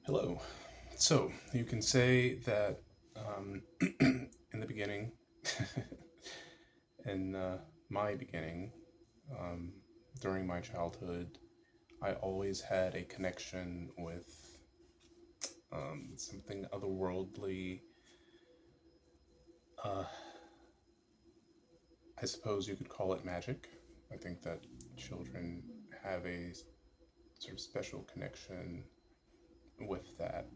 Hello. So you can say that in the beginning, in my beginning, um, during my childhood, I always had a connection with something otherworldly. Uh, I suppose you could call it magic. I think that children have a sort of special connection with that,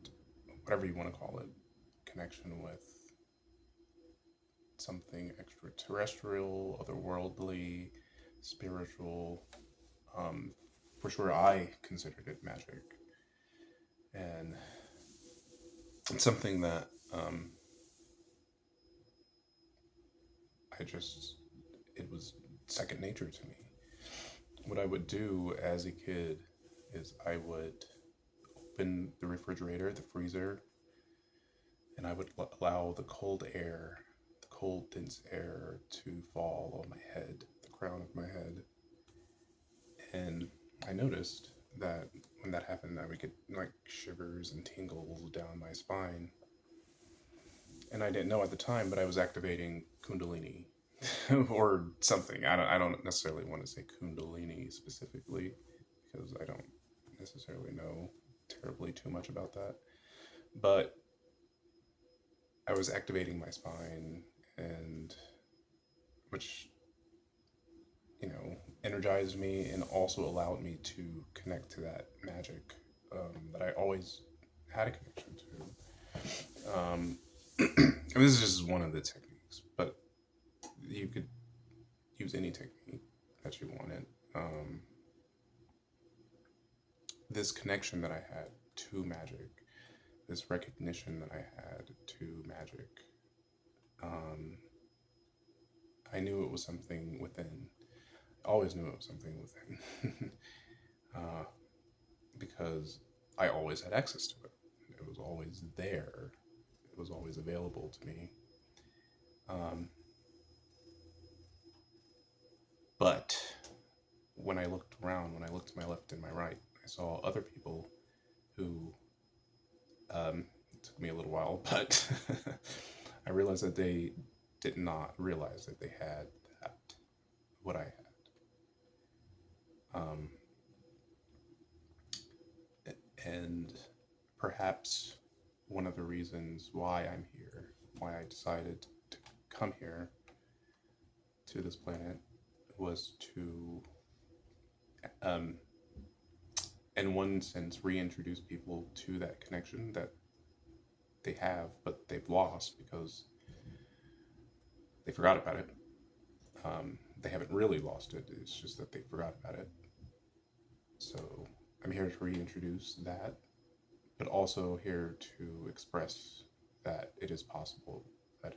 whatever you want to call it, connection with something extraterrestrial, otherworldly, spiritual. Um, for sure, I considered it magic, and it's something that I just it was second nature to me. What I would do as a kid is I would open the refrigerator, the freezer, and I would allow the cold air, the cold dense air, to fall on my head, the crown of my head, and I noticed that when that happened, I would get like shivers and tingles down my spine. And I didn't know at the time, but I was activating Kundalini or something. I don't necessarily want to say Kundalini specifically because I don't necessarily know terribly too much about that. But I was activating my spine, and which energized me and also allowed me to connect to that magic that I always had a connection to. And this is just one of the techniques, but you could use any technique that you wanted. This connection that I had to magic, this recognition that I had to magic, um, I knew it was something within. I always knew it was something within. uh, because I always had access to it. It was always there. It was always available to me. Um, but when I looked around, when I looked to my left and my right, I saw other people who it took me a little while, but I realized that they did not realize that they had that, what I had. Um, and perhaps one of the reasons why I'm here, why I decided to come here to this planet, was to, um, in one sense, reintroduce people to that connection that they have, but they've lost because they forgot about it. They haven't really lost it, it's just that they forgot about it. So I'm here to reintroduce that, but also here to express that it is possible, that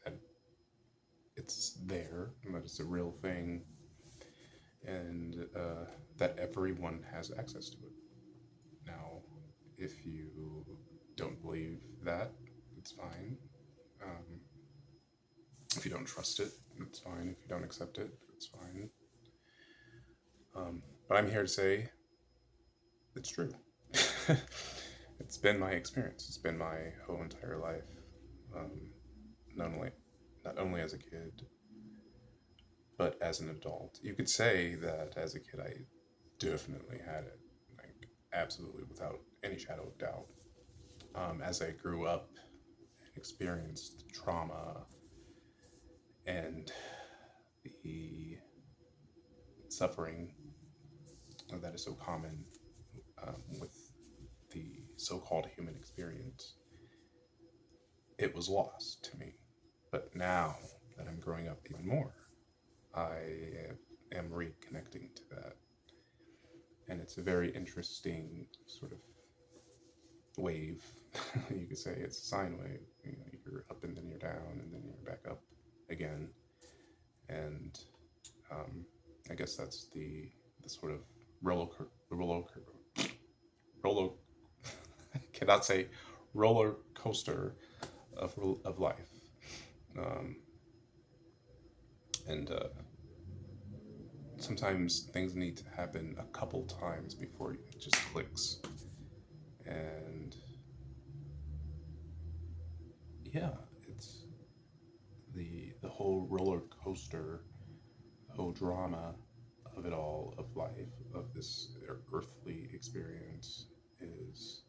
that it's there, that it's a real thing, and that everyone has access to it. Now, if you don't believe that, it's fine. Um, if you don't trust it, it's fine. If you don't accept it, it's fine. But I'm here to say it's true. It's been my experience. It's been my whole entire life. Um, not only not only as a kid, but as an adult. You could say that as a kid, I definitely had it, like absolutely without any shadow of doubt. As I grew up and experienced trauma and the suffering that is so common with the so-called human experience, it was lost to me. But now that I'm growing up even more, I am reconnecting to that. And it's a very interesting sort of wave. You could say it's a sine wave. You're up and then you're down and then you're back up again. And I guess that's the sort of roller roller I cannot say roller coaster of life. Um, and Sometimes things need to happen a couple times before it just clicks. And yeah, it's the whole roller coaster, the whole drama of it all, of life, of this earthly experience is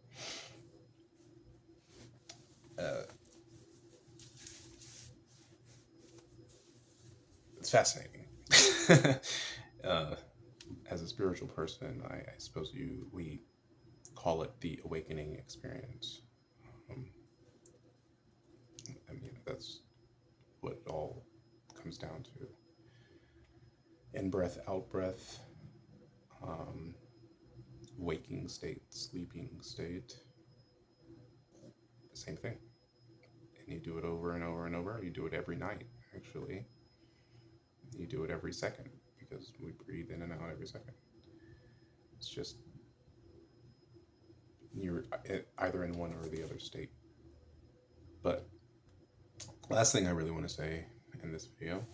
uh, it's fascinating. uh, as a spiritual person, I suppose we call it the awakening experience. Um, I mean, that's what it all comes down to. In breath, out breath, um, waking state, sleeping state, same thing. And you do it over and over and over. You do it every night, actually. You do it every second because we breathe in and out every second. It's just you're either in one or the other state. But last thing I really want to say in this video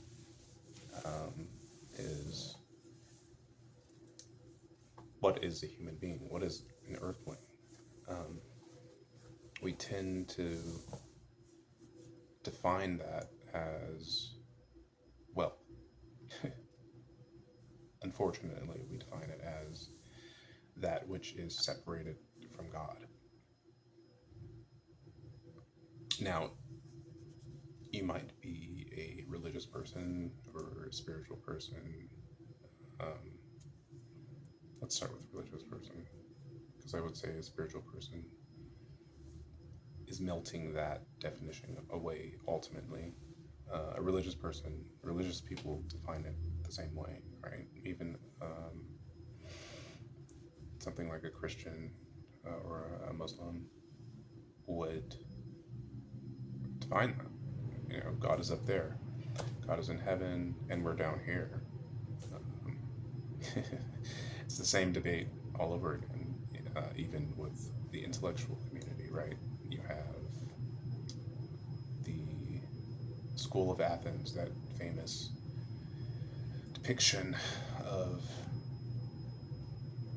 is what is a human being? What is an earthling? Um, we tend to define that as, well, unfortunately, we define it as that which is separated from God. Now, you might be a religious person or a spiritual person. Um, let's start with religious person, because I would say a spiritual person is melting that definition away ultimately. A religious person, religious people define it the same way, right? Even something like a Christian or a Muslim would define that. You know, God is up there, God is in heaven, and we're down here. Um, it's the same debate all over again, even with the intellectual community, right? You have the School of Athens, that famous depiction of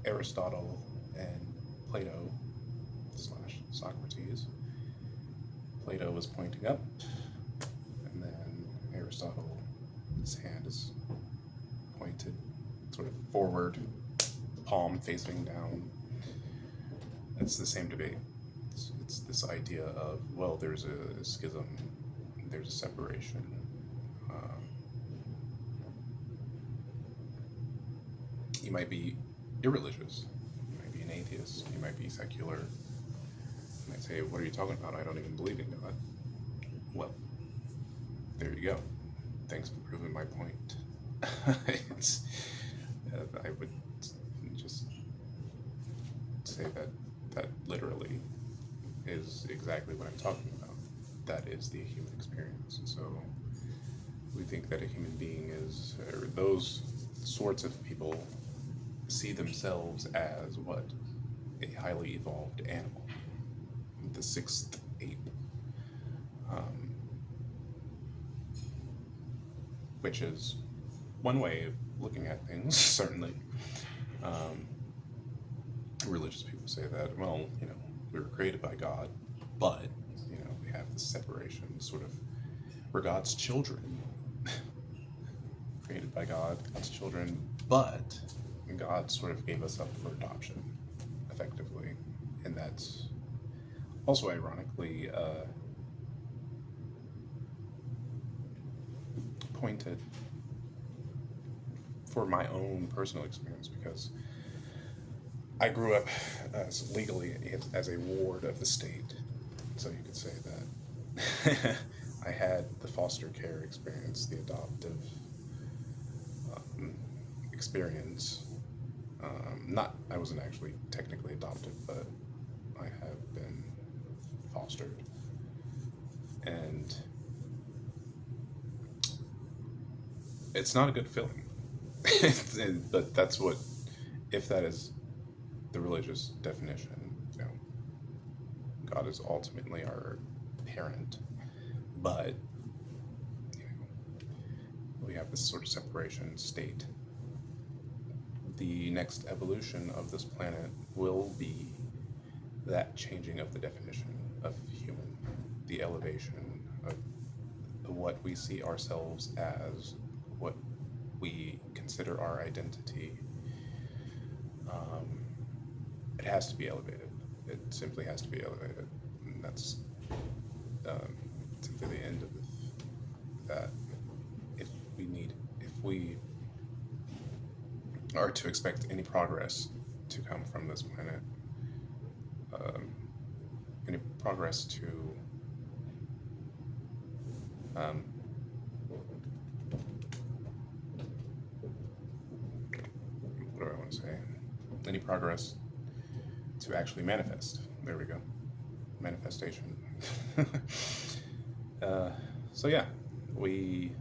Aristotle and Plato slash Socrates. Plato was pointing up, and then Aristotle, his hand is pointed sort of forward, palm facing down. It's the same debate. It's this idea of, well, there's a schism, there's a separation. You might be irreligious, you might be an atheist, you might be secular. You might say, what are you talking about? I don't even believe in God. Well, there you go. Thanks for proving my point. I would just say that literally is exactly what I'm talking about. That is the human experience. So we think that a human being is, or those sorts of people see themselves as what? A highly evolved animal, the sixth ape, which is one way of looking at things, certainly. Religious people say that, well, you know, we were created by God, but, you know, we have this separation, sort of, we're God's children, created by God, God's children, but God sort of gave us up for adoption, effectively. And that's also ironically pointed for my own personal experience, because I grew up legally as a ward of the state, so you could say that. I had the foster care experience, the adoptive experience. Not, I wasn't actually technically adopted, but I have been fostered. And it's not a good feeling. But that's what, if that is the religious definition, you know, God is ultimately our parent, but you know, we have this sort of separation state. The next evolution of this planet will be that changing of the definition of human, the elevation of what we see ourselves as, what we consider our identity, um, it has to be elevated. It simply has to be elevated. And that's um, simply the end of that. If we need, if we are to expect any progress to come from this planet, um, any progress to um, what do I want to say? Any progress to actually manifest. There we go. Manifestation. uh, so yeah, we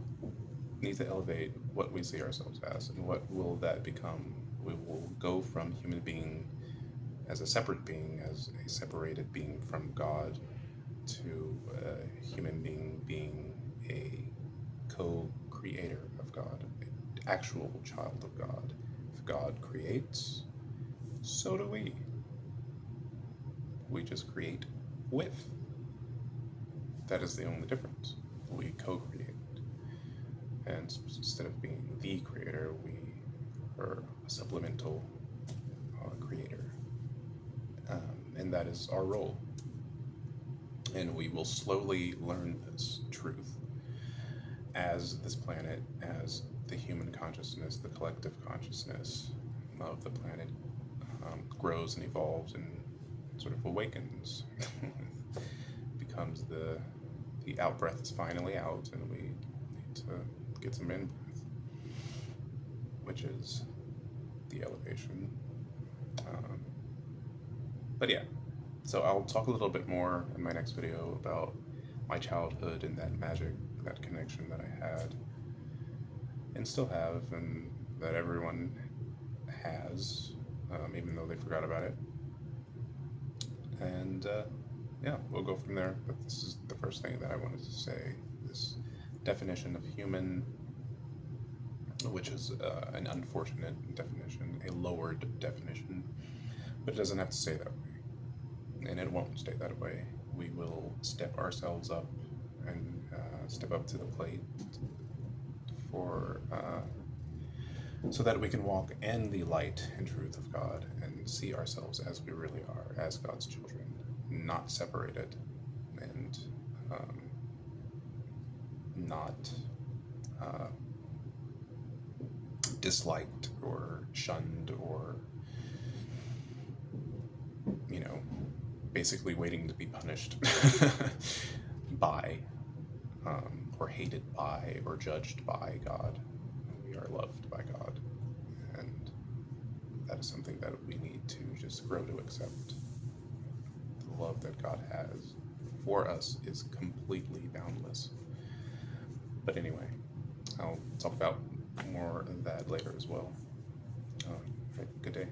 need to elevate what we see ourselves as, and what will that become? We will go from human being as a separate being, as a separated being from God, to a human being a co-creator of God, an actual child of God. If God creates, so do we. We just create with. That is the only difference. We co-create, and instead of being the creator, we are a supplemental creator, and that is our role. And we will slowly learn this truth as this planet, as the human consciousness, the collective consciousness of the planet grows and evolves and sort of awakens. Becomes the out breath is finally out, and we need to get some in breath, which is the elevation. Um, but yeah, so I'll talk a little bit more in my next video about my childhood and that magic, that connection that I had and still have, and that everyone has, even though they forgot about it. And yeah, we'll go from there. But this is the first thing that I wanted to say. This definition of human, which is an unfortunate definition, a lowered definition, but it doesn't have to stay that way. And it won't stay that way. We will step ourselves up and step up to the plate for so that we can walk in the light and truth of God and see ourselves as we really are, as God's children, not separated and not uh, disliked or shunned or, you know, basically waiting to be punished by or hated by or judged by God. We are loved by God, and that is something that we need to just grow to accept. The love that God has for us is completely boundless. But anyway, I'll talk about more of that later as well. Good day.